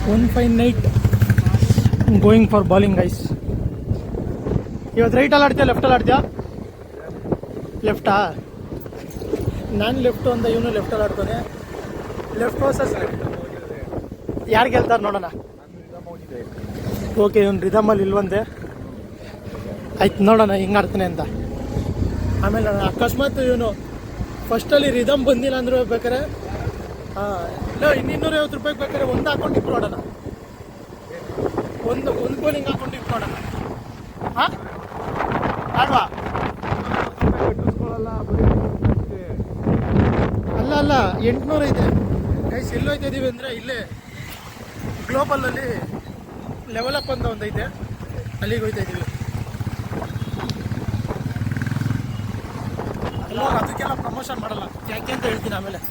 1 fine night going for bowling guys. ಇವತ್ತು ರೈಟಲ್ಲಿ ಆಡ್ತೀಯಾ ಲೆಫ್ಟಲ್ಲಿ ಆಡ್ತೀಯಾ? ಲೆಫ್ಟಾ? ನಾನು left ಅಂತ ಇವನು ಲೆಫ್ಟಲ್ಲಿ ಆಡ್ತಾನೆ. ಲೆಫ್ಟ್ ವರ್ಸಸ್ ಲೆಫ್ಟ್ ಯಾರು ಗೆಲ್ತಾರೆ ನೋಡೋಣ. ಓಕೆ, ಇವನು ರಿದಮಲ್ಲಿ ಇಲ್ವಂತೆ. ಆಯ್ತು, ನೋಡೋಣ ಹೆಂಗೆ ಆಡ್ತಾನೆ ಅಂತ. ಆಮೇಲೆ ನಾನು ಅಕಸ್ಮಾತ್ ಇವನು ಫಸ್ಟಲ್ಲಿ ರಿದಮ್ ಬಂದಿಲ್ಲ ಅಂದರೂ ಬೇಕಾರೆ ಇಲ್ಲ 250 ರೂಪಾಯಿಗೆ ಬೇಕಾದ್ರೆ ಒಂದು ಹಾಕೊಂಡು ಇಟ್ಟು ನೋಡೋಣ. ಒಂದು ಬೌಲಿಂಗ್ ಹಾಕೊಂಡು ಇಟ್ಟು ನೋಡೋಣ. ಹಾಂ ಆಡ್ವಾ? ಅಲ್ಲ 800 ಐತೆ ಗೈಸ್. ಎಲ್ಲಿ ಹೋಯ್ತಾ ಇದ್ದೀವಿ ಅಂದರೆ ಇಲ್ಲೇ ಗ್ಲೋಬಲಲ್ಲಿ ಲೆವೆಲ್ ಅಪ್ ಅಂತ ಒಂದೈತೆ, ಅಲ್ಲಿಗೆ ಹೋಯ್ತಾ ಇದ್ದೀವಿ. ಅಲ್ಲ, ಅದಕ್ಕೆಲ್ಲ ಪ್ರಮೋಷನ್ ಮಾಡಲ್ಲ, ಯಾಕೆ ಅಂತ ಹೇಳ್ತೀನಿ ಆಮೇಲೆ.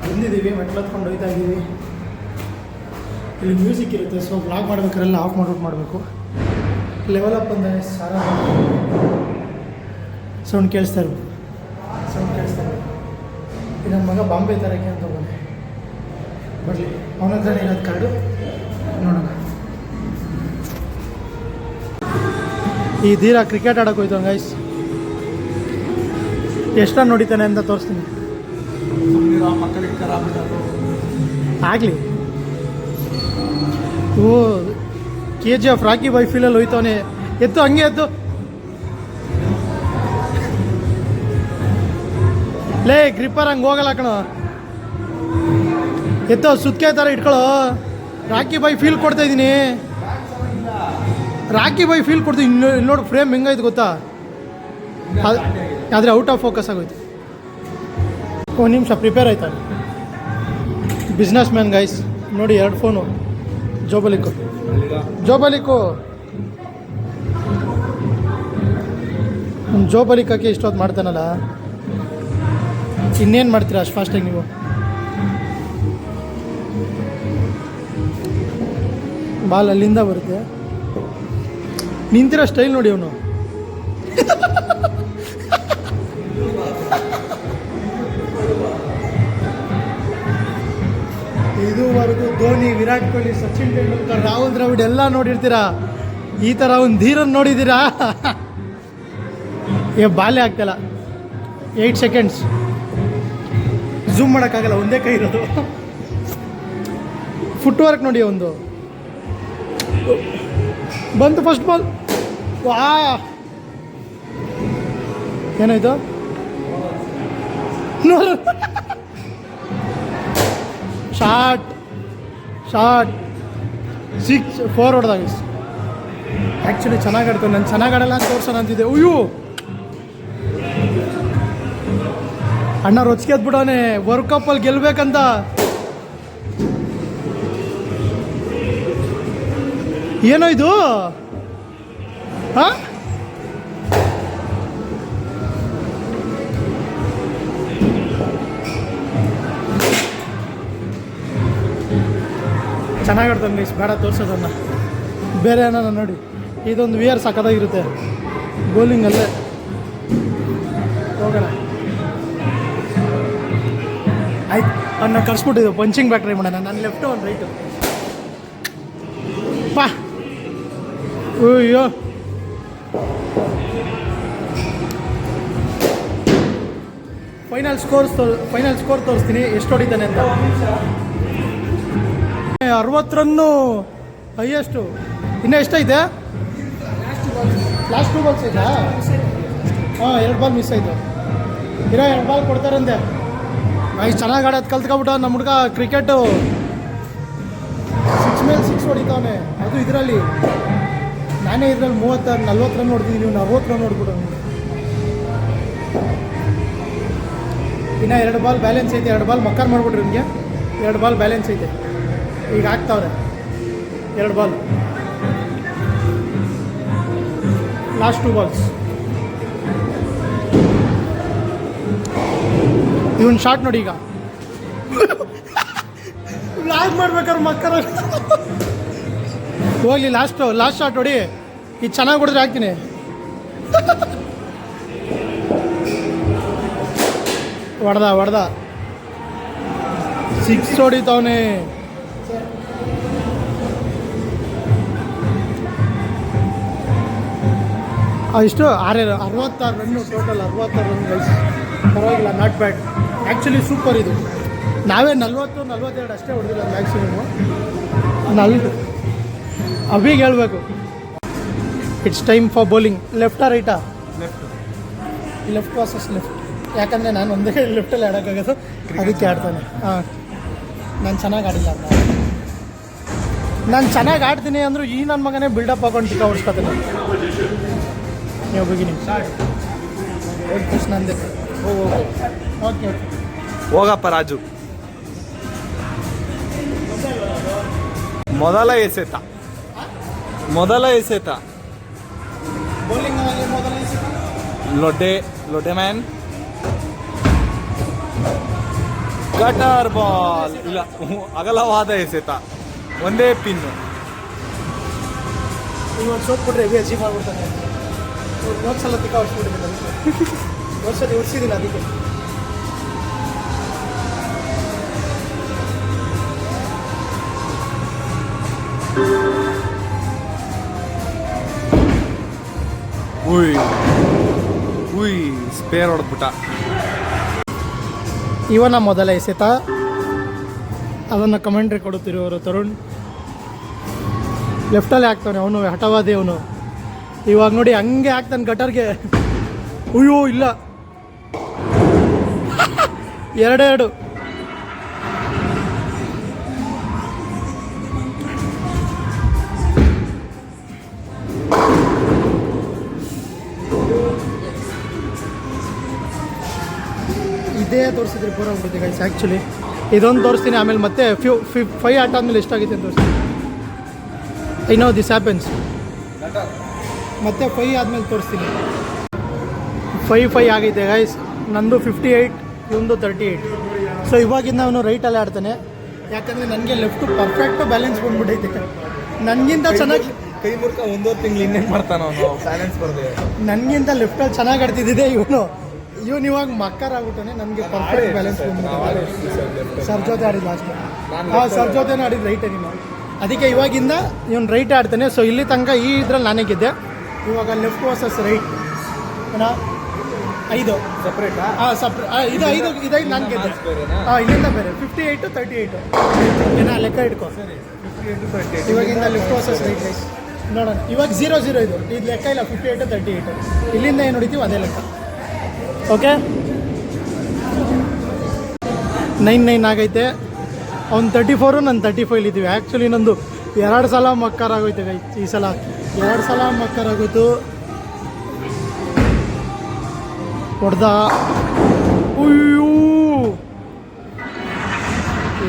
ಬಂದಿದ್ದೀವಿ, ಮೆಟ್ಲು ಹತ್ಕೊಂಡು ಹೋಯ್ತಾ ಇದ್ದೀವಿ. ಇಲ್ಲಿ ಮ್ಯೂಸಿಕ್ ಇರುತ್ತೆ, ಸೊ ವ್ಲಾಗ್ ಮಾಡ್ಬೇಕಾರೆಲ್ಲ ಆಫ್ ಮಾಡ್ಬಿಟ್ಟು ಮಾಡಬೇಕು. ಲೆವೆಲ್ ಅಪ್ ಅಂದರೆ ಸಾರ ಸೌಂಡ್ ಕೇಳಿಸ್ತಾ ಇರ್ಬೇಕು. ನನ್ನ ಮಗ ಬಾಂಬೆ ತರಕ್ಕೆ ಅಂತ ಬಂದೆ. ಬರಲಿ, ಅವನ ಹತ್ರನೇ ಇರೋದು ಕಾರ್ಡು, ನೋಡೋಣ. ಈ ಧೀರ ಕ್ರಿಕೆಟ್ ಆಡೋಕೆ ಹೋಯ್ತು ಗೈಸ್. ಎಷ್ಟು ರನ್ ನೋಡಿತಾನೆ ಅಂತ ತೋರಿಸ್ತೀನಿ. ಆಗಲಿ. ಓ, KGF ರಾಕಿ ಬಾಯ್ ಫೀಲಲ್ಲಿ ಹೋಯ್ತವನೆ. ಎತ್ತು, ಹಂಗೆ ಎತ್ತು. ಲೇ ಗ್ರಿಪ್ಪರ್ ಹಂಗೆ ಹೋಗಲ್ಲ ಕಣೋ. ಎತ್ತೋ, ಸುತ್ಕೆ ಥರ ಇಟ್ಕೊಳ್ಳೋ. ರಾಕಿ ಬಾಯ್ ಫೀಲ್ ಕೊಡ್ತಾ ಇದ್ದೀನಿ. ರಾಕಿ ಬಾಯ್ ಫೀಲ್ ಕೊಡ್ತೀನಿ. ಇಲ್ಲಿ ನೋಡಿ ಫ್ರೇಮ್ ಹೆಂಗಾಯ್ತು ಗೊತ್ತಾ? ಆದರೆ ಔಟ್ ಆಫ್ ಫೋಕಸ್ ಆಗೋಯ್ತು. ಒಂದು ನಿಮಿಷ ಪ್ರಿಪೇರ್ ಆಯ್ತಾ? ಬಿಸ್ನೆಸ್ ಮ್ಯಾನ್ ಗೈಸ್ ನೋಡಿ, 2 ಫೋನು ಜೋಬಲಿಕ್ಕು. ಒಂದು ಜೋಬಲಿಕ್ ಹಾಕಿ ಇಷ್ಟೊತ್ತು ಮಾಡ್ತಾನಲ್ಲ, ಇನ್ನೇನು ಮಾಡ್ತೀರಾ ಅಷ್ಟು ಫಾಸ್ಟಾಗಿ ನೀವು? ಬಾಲ್ ಅಲ್ಲಿಂದ ಬರುತ್ತೆ. ನಿಂತಿರೋ ಸ್ಟೈಲ್ ನೋಡಿ ಅವನು. ಇದುವರೆಗೂ ಧೋನಿ, ವಿರಾಟ್ ಕೊಹ್ಲಿ, ಸಚಿನ್ ತೆಂಡೂಲ್ಕರ್, ರಾಹುಲ್ ದ್ರಾವಿಡ್ ಎಲ್ಲ ನೋಡಿರ್ತೀರಾ. ಈ ಥರ ಒಂದು ಧೀರನ್ ನೋಡಿದ್ದೀರಾ? ಬಾಲೇ ಆಗ್ತಿಲ್ಲ. 8 ಸೆಕೆಂಡ್ಸ್ ಝೂಮ್ ಮಾಡೋಕ್ಕಾಗಲ್ಲ, ಒಂದೇ ಕೈ ಇರೋದು. ಫುಟ್ವರ್ಕ್ ನೋಡಿ ಒಂದು. ಬಂತು ಫಸ್ಟ್ ಬಾಲ್. ವಾ, ಏನಾಯ್ತು? ಶಾರ್ಟ್ 6-4 ಹೊಡೆದಾಗ. ಆ್ಯಕ್ಚುಲಿ ಚೆನ್ನಾಗಿ ಆಡ್ತಾನೆ. ನಾನು ಚೆನ್ನಾಗಿ ಆಡಲ್ಲ ಅಂತ ತೋರ್ಸೋಣ ಅಂತಿದ್ದೆ. ಅಯ್ಯೋ, ಅಣ್ಣ ರೊಚ್ಚಿಗೆ ಎದ್ಬಿಡೋನೆ ವರ್ಲ್ಡ್ ಕಪ್ಪಲ್ಲಿ ಗೆಲ್ಬೇಕಂತ. ಏನೋ ಇದು? ಹಾಂ, ಚೆನ್ನಾಗಿ ಆಡ್ತಾನೆ ಗೈಸ್. ಬೇಡ ತೋರಿಸೋದನ್ನು, ಬೇರೆ ಏನಾರ ನೋಡಿ. ಇದೊಂದು ವಿಯರ್ ಸಕ್ಕದಾಗಿರುತ್ತೆ ಬೌಲಿಂಗಲ್ಲೇ. ಹೋಗೋಣ ಆಯ್ತು. ಅವನ್ನ ಕರ್ಸ್ಬಿಟ್ಟಿದ್ದು ಪಂಚಿಂಗ್ ಬ್ಯಾಕ್ ಟ್ರೈ ಮಾಡೋಣ. ನಾನು ಲೆಫ್ಟು, ಒಂದು ರೈಟು. ಬಾ. ಅಯ್ಯೋ, ಫೈನಲ್ ಸ್ಕೋರ್ ತೋರಿಸ್ತೀನಿ ಎಷ್ಟು ಹೊಡಿತಾನೆ ಅಂತ. 60 ರನ್ನು ಹೈಯೆಸ್ಟು. ಇನ್ನೂ ಎಷ್ಟೈತೆ? ಲಾಸ್ಟ್ 2 ಬಾಲ್ಸ್ ಆಯ್ತಾ? ಹಾಂ, 2 ಬಾಲ್ ಮಿಸ್ ಆಯಿತು. 2 ಬಾಲ್ ಕೊಡ್ತಾರಂತೆ. ಐದು ಚೆನ್ನಾಗಿ ಆಡೋದು ಕಲ್ತ್ಕೊಬಿಟ್ಟ ನಮ್ಮ ಹುಡುಗ. ಕ್ರಿಕೆಟು 6 ಮೇಲೆ 6 ಹೊಡಿತಾವನೆ. ಅದು ಇದರಲ್ಲಿ ನಾನೇ ಇದರಲ್ಲಿ 30-40 ರನ್ ಹೊಡ್ತಿದ್ದೀನಿ. ನೀವು 40 ರನ್ ಹೊಡ್ಬಿಟ್ಟು. ಇನ್ನು 2 ಬಾಲ್ ಬ್ಯಾಲೆನ್ಸ್ ಐತೆ. 2 ಬಾಲ್ ಮಕ್ಕರ್ ಮಾಡಿಬಿಟ್ರಿ ನಿಮಗೆ. 2 ಬಾಲ್ ಬ್ಯಾಲೆನ್ಸ್ ಐತೆ. ಈಗ ಆಗ್ತಾವ್ರೆ 2 ಬಾಲ್. Last 2 balls. ಇವನ್ ಶಾರ್ಟ್ ನೋಡಿ. ಈಗ ಲಾಗ್ ಮಾಡ್ಬೇಕಾದ್ರೆ ಮಕ್ಕಳ ಹೋಗ್ಲಿ. ಲಾಸ್ಟ್ ಶಾರ್ಟ್ ನೋಡಿ. ಇದು ಚೆನ್ನಾಗಿ ಹೊಡೆದ್ರೆ ಹಾಕ್ತೀನಿ. ಹೊಡೆದ 6 ಹೊಡಿತಾವನೆ. ಇಷ್ಟು 66 ರನ್ನು ಟೋಟಲ್, 66 ರನ್ ಗೈಸ್. ಪರವಾಗಿಲ್ಲ, ನಾಟ್ ಬ್ಯಾಡ್. ಆ್ಯಕ್ಚುಲಿ ಸೂಪರ್ ಇದು. ನಾವೇ 40-42 ಅಷ್ಟೇ ಹೊಡೆದಿಲ್ಲ ಮ್ಯಾಕ್ಸಿಮಮು. ಅಭಿಗೆ ಹೇಳ್ಬೇಕು. It's time for bowling. ಲೆಫ್ಟಾ ರೈಟಾ? Left versus left. ಯಾಕಂದರೆ ನಾನು ಒಂದೇ ಲೆಫ್ಟಲ್ಲಿ ಆಡೋಕ್ಕಾಗೋದು, ಅದಕ್ಕೆ ಆಡ್ತಾನೆ. ಹಾಂ, ನಾನು ಚೆನ್ನಾಗಿ ಆಡಿಲ್ಲ. ನಾನು ಚೆನ್ನಾಗಿ ಆಡ್ತೀನಿ ಅಂದರೂ ಈ ನನ್ನ ಮಗನೇ ಬಿಲ್ಡಪ್ ಹಾಕೊಂಡು ಟಿಕ್ಕ ಹೊಡ್ಸ್ಕೊತಾನೆ. ನೀವು ಬಿಗಿನಿಂಗ್ ನಂದೆ. ಓಕೆ ಹೋಗಪ್ಪ ರಾಜು. ಮೊದಲ ಎಸೆತ ಬೌಲಿಂಗ್ ಮೊದಲ ಲೊಡೆ ಮ್ಯಾನ್. ಕಟರ್ ಬಾಲ್ ಇಲ್ಲ, ಅಗಲವಾದ ಎಸೆತ, ಒಂದೇ ಪಿನ್ನು. ಇವತ್ತು ಸೋತ್ಬಿಟ್ರೆ ಹೆವಿ ಅಚೀವ್ ಮಾಡ್ಬಿಡ್ತಾನೆ. ಒಂದ್ಸಲ ತಿಕ್ಕ ಹೊಡ್ಸ್ಬಿಟ್ಟಿದ್ದೀನಿ, ಹೊಡ್ಸಿದ್ದೀನಿ ಅದಕ್ಕೆ. ಸ್ಪೇರ್ ಹೊಡೆದ್ಬಿಟ್ಟ. ಇವನ ಮೊದಲ ಎಸೆತ. ಅದನ್ನು ಕಮೆಂಟ್ರಿ ಕೊಡುತ್ತಿರುವವರು ತರುಣ್. ಲೆಫ್ಟಲ್ಲೇ ಹಾಕ್ತಾನೆ ಅವನು, ಹಠವಾದಿ ಅವನು. ಇವಾಗ ನೋಡಿ ಹಂಗೆ ಹಾಕ್ತಾನೆ ಗಟರ್ಗೆ. ಅಯ್ಯೋ ಇಲ್ಲ, 2-2. ಇದೇ ತೋರಿಸಿದ್ರೆ ಪೂರ ಆಗ್ಬಿಡುತ್ತೆ ಗೈಸ್. ಆ್ಯಕ್ಚುಲಿ ಇದೊಂದು ತೋರಿಸ್ತೀನಿ, ಆಮೇಲೆ ಮತ್ತೆ 5 ಆಟ ಆದಮೇಲೆ ಎಷ್ಟಾಗಿದೆ ಅಂತ ತೋರಿಸ್ತೀನಿ. I know this happens. ಮತ್ತೆ 5 ಆದಮೇಲೆ ತೋರಿಸ್ತೀನಿ. 5 ಆಗೈತೆ ಗೈಸ್. ನಂದು 58, ಇವೊಂದು 38. ಸೊ ಇವಾಗಿಂದ ಅವನು ರೈಟಲ್ಲೇ ಆಡ್ತಾನೆ. ಯಾಕಂದರೆ ನನಗೆ ಲೆಫ್ಟು ಪರ್ಫೆಕ್ಟು ಬ್ಯಾಲೆನ್ಸ್ ಬಂದ್ಬಿಟ್ಟೈತೆ. ನನಗಿಂತ ಚೆನ್ನಾಗಿ ಕೈ ಮುರ್ಕ 1.5 ತಿಂಗಳು ಇನ್ನೇನು ಮಾಡ್ತಾನೆ ಅವನು ಬ್ಯಾಲೆನ್ಸ್ ಬರದೆ. ನನಗಿಂತ ಲೆಫ್ಟಲ್ಲಿ ಚೆನ್ನಾಗಿ ಆಡ್ತಿದ್ದಿದೆ ಇವನು ಇವಾಗ ಮಕ್ಕರ್ ಆಗ್ಬಿಟ್ಟಾನೆ. ನನಗೆ ಪರ್ಫೆಕ್ಟ್ ಬ್ಯಾಲೆನ್ಸ್ ಬಂದ್ಬಿಟ್ಟು ಸರ್ ಜೊತೆ ಆಡಿದ್ದು ಲಾಸ್ಟ್. ಸರ್ ಜೊತೆನೂ ಆಡಿದ್ದು ರೈಟೇ ನೀನು. ಅದಕ್ಕೆ ಇವಾಗಿಂದ ಇವನು ರೈಟ್ ಆಡ್ತಾನೆ. ಸೊ ಇಲ್ಲಿ ತನಕ ಈ ಇದ್ರಲ್ಲಿ ನಾನೇ ಗೆದ್ದೆ. ಇವಾಗ ಲೆಫ್ಟ್ ವರ್ಸಸ್ ರೈಟ್ ಏನೋ 5 ಸಪ್ರೇಟಾ? ಇದು 5 ನಾನು ಗೆದ್ದೆ. ಇಲ್ಲಿಂದ ಬೇರೆ 58-38 ಏನೋ ಲೆಕ್ಕ ಇಟ್ಕೋ. ಇವಾಗಿಂದ ಲೆಫ್ಟ್ ವರ್ಸಸ್ ರೈಟ್ ಗೈಸ್ ನೋಡೋಣ. ಇವಾಗ 0-0 ಇದು ಲೆಕ್ಕ ಇಲ್ಲ. 58-38 ಇಲ್ಲಿಂದ ಏನು ಹೊಡಿತೀವಿ ಅದೇ ಲೆಕ್ಕ. ಓಕೆ, 9-9 ಆಗೈತೆ. ಅವ್ನು 34, ನಾನು 35 ಇದ್ದೀವಿ. ಆ್ಯಕ್ಚುಲಿ ನಂದು 2 ಸಲ ಮಕ್ಕರ್ ಆಗೋಯ್ತು ಗೈ. ಈ ಸಲ 2 ಸಲ ಮಕ್ಕರ್ ಆಗೋಯ್ತು. ಹೊಡೆದ. ಅಯ್ಯೋ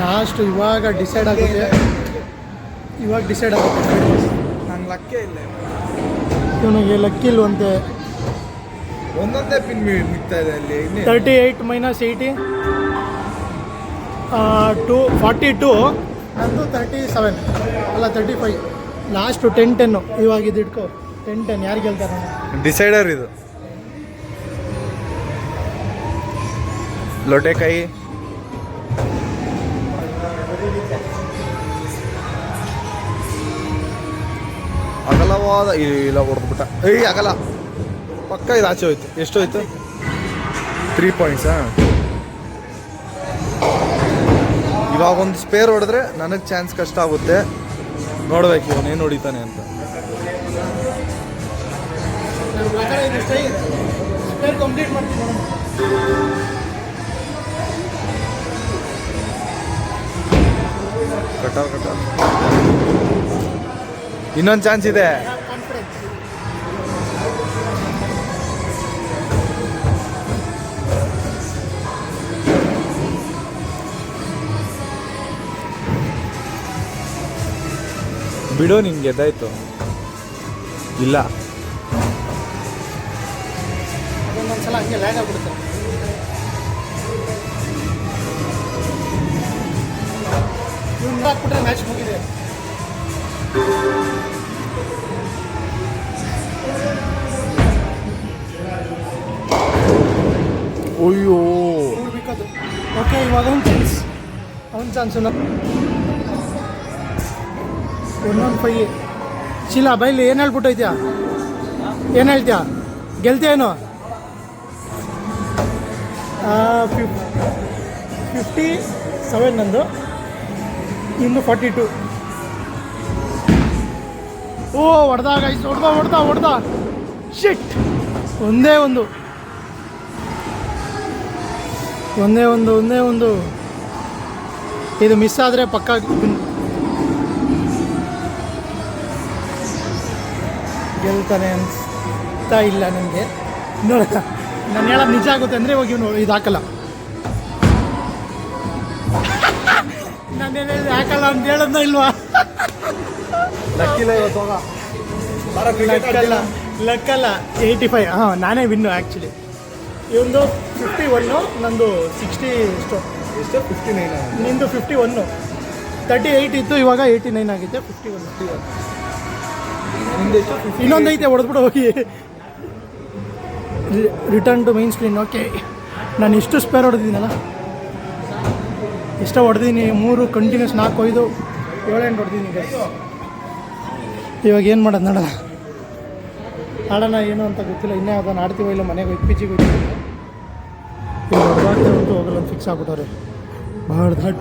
ಲಾಸ್ಟ್ ಇವಾಗ ಡಿಸೈಡ್ ಆಗುತ್ತೆ. ನಂಗೆ ಲಕ್ಕೇ ಇಲ್ಲ. ಇವನಿಗೆ ಲಕ್ಕಿಲ್ವಂತೆ. ಒಂದೊಂದೇ ಪಿನ್ ಮಿಗ್ತಾ ಇದೆ ಅಲ್ಲಿ. 38 - 80 42. ನಂದು 37 ಅಲ್ಲ 35. ಲಾಸ್ಟು 10-10. ಇವಾಗ ಇದು ಇಟ್ಕೋ 10-10. ಯಾರು ಗೆಲ್ತಾರೆ? ಡಿಸೈಡರ್ ಇದು. ಲೊಟೆಕಾಯಿ ಅಗಲವಾದ ಇಲ್ಲ ಹೊಡೆದ್ಬಿಟ್ಟ. ಅಗಲ ಪಕ್ಕ ಇದು ಆಚೆ ಹೋಯ್ತು. ಎಷ್ಟು ಹೋಯ್ತು? 3 ಪಾಯಿಂಟ್ಸಾ? ಇವಾಗ ಒಂದು ಸ್ಪೇರ್ ಹೊಡೆದ್ರೆ ನನಗೆ ಚಾನ್ಸ್ ಕಷ್ಟ ಆಗುತ್ತೆ. ನೋಡ್ಬೇಕು ಇವನೇನು ಹೊಡಿತಾನೆ ಅಂತ. ಕಟ ಇನ್ನೊಂದು ಚಾನ್ಸ್ ಇದೆ. ಬಿಡು, ನಿನ್ಗೆ ಗೆದ್ದಾಯ್ತು. ಇಲ್ಲ ಒಂದೊಂದ್ಸಲ ಹಂಗೆ ಲ್ಯಾಗ್ ಆಗ್ಬಿಡುತ್ತೆ. ಇವ್ನು ಹಾಕ್ಬಿಟ್ರೆ ಮ್ಯಾಚ್ ಮುಗಿದೆ. ಅಯ್ಯೋ ಅದು ಓಕೆ ಇವಾಗ ಅವ್ನ ಚಾನ್ಸು ಒಂದೊಂದು ಫೈ ಚಿಲ್ಲ ಬೈಲಿ ಏನು ಹೇಳ್ಬಿಟ್ಟೈತ್ಯಾ ಏನು ಹೇಳ್ತೀಯಾ ಗೆಲ್ತೀಯೇನು 57 ನಂದು ಇನ್ನು 42 ಓ ಹೊಡ್ದ ಶಿಟ್ ಒಂದೇ ಒಂದು ಇದು ಮಿಸ್ ಆದರೆ ಪಕ್ಕ ಗೆಲ್ತಾನೆ ಅನಿಸ್ತಾ ಇಲ್ಲ ನನಗೆ ನೋಡ ನಾನು ಹೇಳೋದು ನಿಜ ಆಗುತ್ತೆ ಅಂದರೆ ಇವಾಗ ಇವನು ಇದು ಹಾಕಲ್ಲ ನಾನೇನು ಹಾಕಲ್ಲ ಅಂತ ಹೇಳೋದ್ನ ಇಲ್ವಾ ಲಕ್ಕಿಲ್ಲ ಇವತ್ತು ಹೋಗ ಲಕ್ಕಲ್ಲ 85 ಹಾಂ ನಾನೇ ವಿನ್ನು ಆ್ಯಕ್ಚುಲಿ ಇವೊಂದು 51 ನಂದು 60 ಎಷ್ಟು 59 ನಿಂದು 51 38 ಇತ್ತು ಇವಾಗ 89 ಆಗಿದೆ 51 ಇನ್ನೊಂದು ಐತೆ ಹೊಡೆದ್ಬಿಟ್ಟು ಹೋಗಿ return to main screen okay ನಾನು ಎಷ್ಟು ಸ್ಪೇರ್ ಹೊಡೆದಿದ್ದೀನಲ್ಲ ಎಷ್ಟೋ ಹೊಡೆದಿದ್ದೀನಿ 3 ಕಂಟಿನ್ಯೂಸ್ 4 5 7 8 ಹೊಡೆದಿದ್ದೀನಿ ಇವಾಗ ಏನು ಮಾಡೋದು ನೋಡೋಣ ಆಡೋಣ ಏನು ಅಂತ ಗೊತ್ತಿಲ್ಲ ಇನ್ನೇ ಅದನ್ನು ಆಡ್ತೀವೋ ಇಲ್ಲ ಮನೆಗೆ ಹೋಗಿ ಪಿಚಿಗೆ ಹೋಗ್ತೀವಿ ಇವಾಗ ಹೊಡೆದಾಗ್ತೇ ಹೊರತು ಹೋಗಲ್ಲ ಅಂತ ಫಿಕ್ಸ್ ಆಗ್ಬಿಟ್ಟವ್ರೆ ಭಾಳ ದೊಡ್ಡ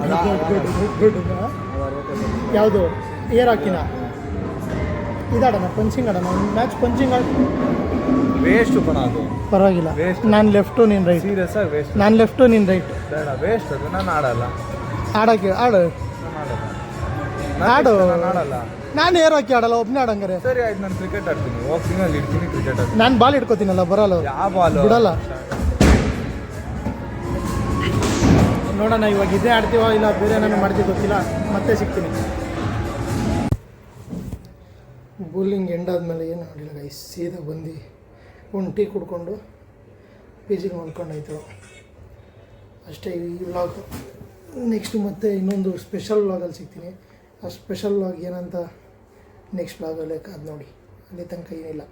ಯಾವುದು ಏರ್ ಹಾಕಿನ ಇದಾಡೋಣ ಪಂಚಿಂಗ್ ಆಡೋಣ ಒಂದು ಮ್ಯಾಚ್ ಪಂಚಿಂಗ್ ಆಡ ವೇಸ್ಟ್ ಕಣ ಅದು ಪರವಾಗಿಲ್ಲ ನಾನು ಲೆಫ್ಟು ನೀನು ರೈಟ್ ಸೀರಿಯಸ್ ಆಗಿ ವೇಸ್ಟ್ ನಾನು ಲೆಫ್ಟು ನೀನು ರೈಟ್ ಬೇಡ ವೇಸ್ಟ್ ಅದು ನಾನು ಆಡಲ್ಲ ಆಡೋಕ್ಕೆ ಆಡು ಆಡು ನಾನು ಆಡಲ್ಲ ನಾನು ಏರ್ ಹಾಕಿ ಆಡಲ್ಲ ಒಬ್ಬನೇ ಆಡಂಗಾರೆ ಸರಿ ಆಯ್ತು ನಾನು ಕ್ರಿಕೆಟ್ ಆಡ್ತೀನಿ ವಾಕಿಂಗಲ್ಲಿ ಇಡ್ತೀನಿ ಕ್ರಿಕೆಟ್ ಆಡ್ತೀನಿ ನಾನು ಬಾಲ್ ಇಟ್ಕೋತೀನಲ್ಲ ಬರಲ್ಲ ಯಾವ ಬಾಲ್ ಬಿಡಲ್ಲ ನೋಡೋಣ ಇವಾಗ ಇದೇ ಆಡ್ತೀವೋ ಇಲ್ಲ ಬೇರೆ ಏನಾದ್ರು ಮಾಡ್ತೀವಿ ಗೊತ್ತಿಲ್ಲ ಮತ್ತೆ ಸಿಗ್ತೀನಿ ಬೌಲಿಂಗ್ ಎಂಡ್ ಆದಮೇಲೆ ಏನು ಆಡಿಲ್ಲ ಗೈಸ್ ಸೀದಾ ಬಂದು ಒಂದು ಟೀ ಕುಡ್ಕೊಂಡು ಪಿ ಜಿಗೆ ಮಾಡ್ಕೊಂಡಾಯ್ತು ಅಷ್ಟೇ ಈ ವ್ಲಾಗ್ ನೆಕ್ಸ್ಟ್ ಮತ್ತೆ ಇನ್ನೊಂದು ಸ್ಪೆಷಲ್ ವ್ಲಾಗಲ್ಲಿ ಸಿಗ್ತೀನಿ ಆ ಸ್ಪೆಷಲ್ ವ್ಲಾಗ್ ಏನಂತ ನೆಕ್ಸ್ಟ್ ವ್ಲಾಗಲ್ಲೇ ಕಾದು ನೋಡಿ ಅಲ್ಲಿ ತನಕ ಏನಿಲ್ಲ